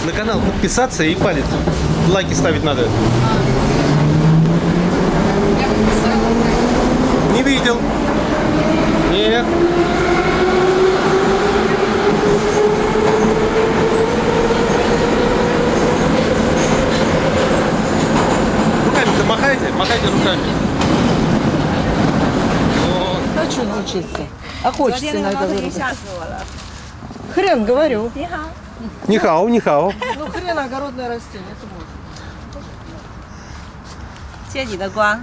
на канал подписаться и палец. Лайки ставить надо. Не видел. Нет. Руками-то махайте, махайте руками. Вот. Хочу научиться. А хочется иногда выругаться. Хрен, говорю. Нихао, нихао. Ну, хрен огородное растение, это можно. 接你的光。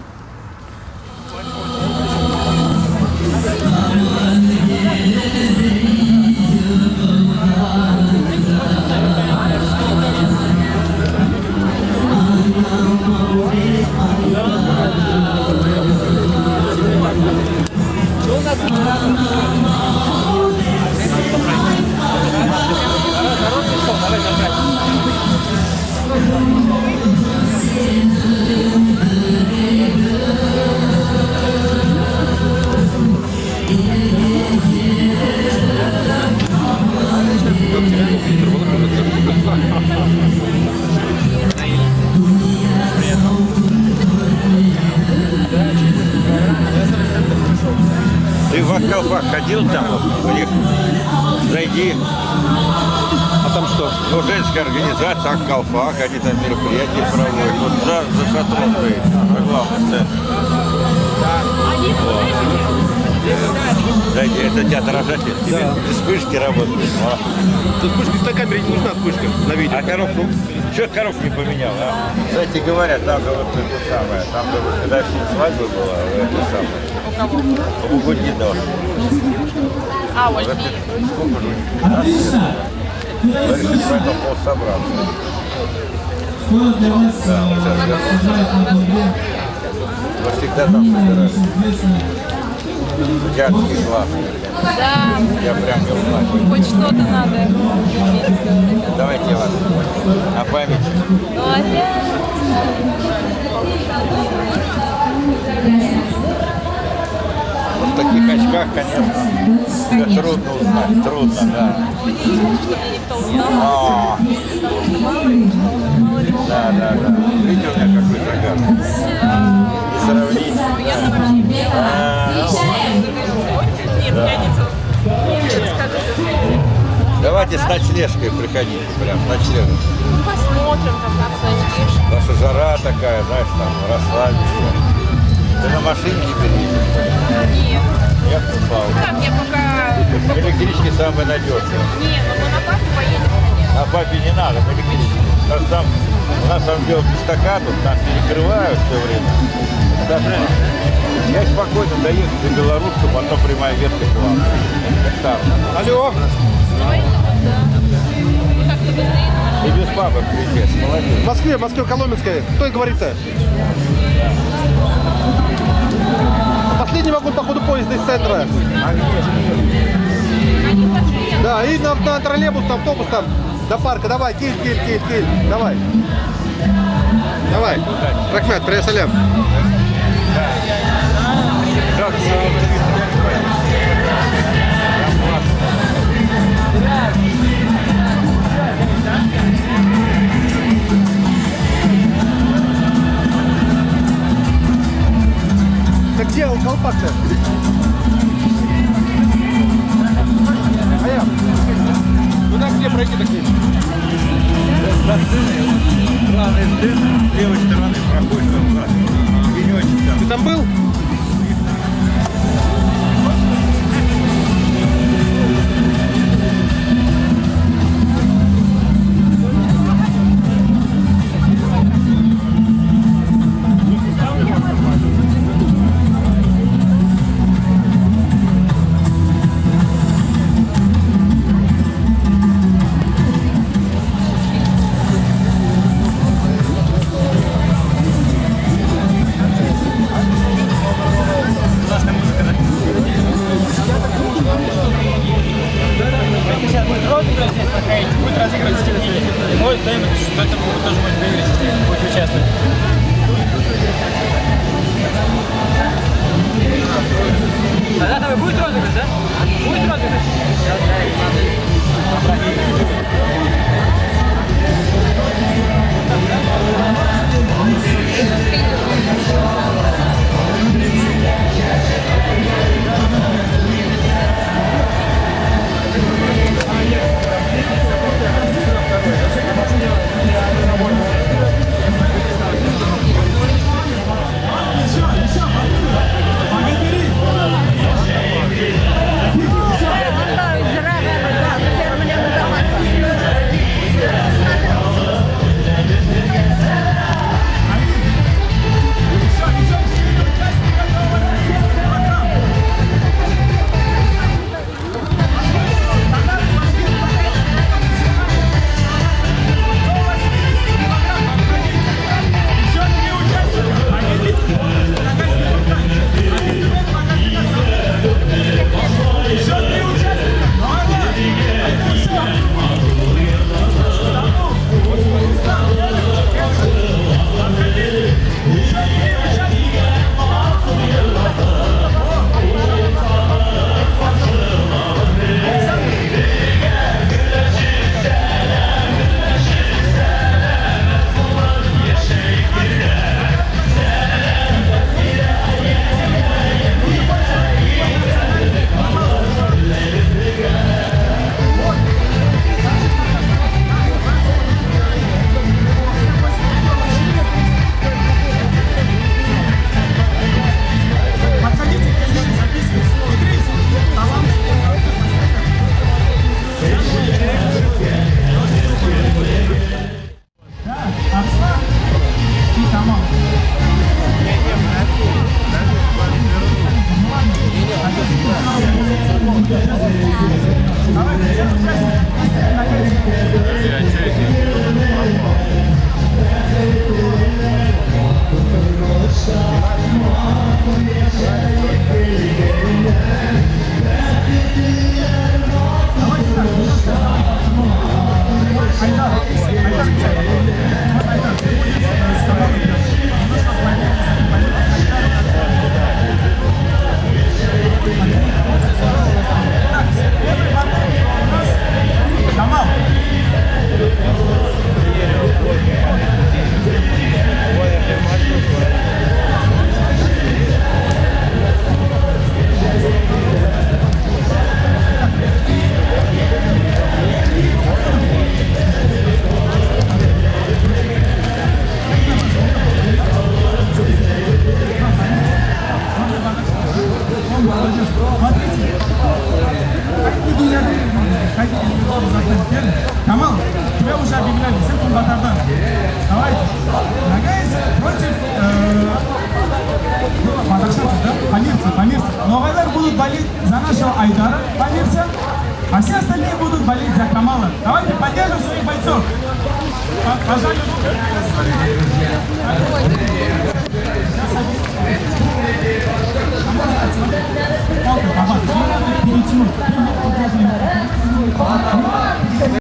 Ты в Аккалфак ходил там? У них? Зайди. А там что? Ну, женская организация Аккалфак, они там мероприятия проводят. Вот за шатром стоит, на главной сцене. Зайди, это театр-рожатель. Тебе вспышки работают. Тут вспышка, на камере не нужна вспышка на видео. А коробку? Что коробку не поменял, а? Кстати говоря, там вот это самое, там когда свадьба была, это самое. У кого? У Гудинова. А, вот. Сколько же? Решили поэтому пол собраться. Да, мы сейчас вернемся. Мы всегда там собирались. Театрский класс. Да, Я прям не знаю. хоть что-то надо. Давайте я вас на память. Вот в таких очках, конечно, трудно узнать. Трудно, да. А. Да, да, да. Видите, у меня какой загар? Не сравнить. Давайте с ночлежкой приходите, прям с ночлегом. Посмотрим, как начнешь. Наша жара такая, знаешь, там, расслабишься. Ты на машине не переедешь? Нет. Я купал. Так, я пока... Электрички самые надежные. Не, ну мы на папу поедем, конечно. На папе не надо, на электричке. Там, у нас там делают эстакаду, там перекрывают все время. Даже я спокойно доеду до Белорусска, потом прямая ветка к вам. Так, Алло. и без папы приезжаешь, молодец. В Москве, Коломенская. Кто и говорит-то? Последний вагон, походу, поезда из центра. Да, и на троллейбус, на автобус там до парка. Давай, киль. Давай. Давай. Рахмет, привет, салям. Так где он, колпак-то? А я? Куда где пройти такие? Главный стыд, с левой стороны проходит, пенечек там. Ты там был? Будет розыгрыш, да? Будет розыгрыш? уже объявляли, всем комбатантам. Давайте. Нагайс против Мадашатов, да? Памирцев. Новайлар будут болеть за нашего Айдара, Памирца, а все остальные будут болеть за Камала. Давайте поддержим своих бойцов. Пожалуйста.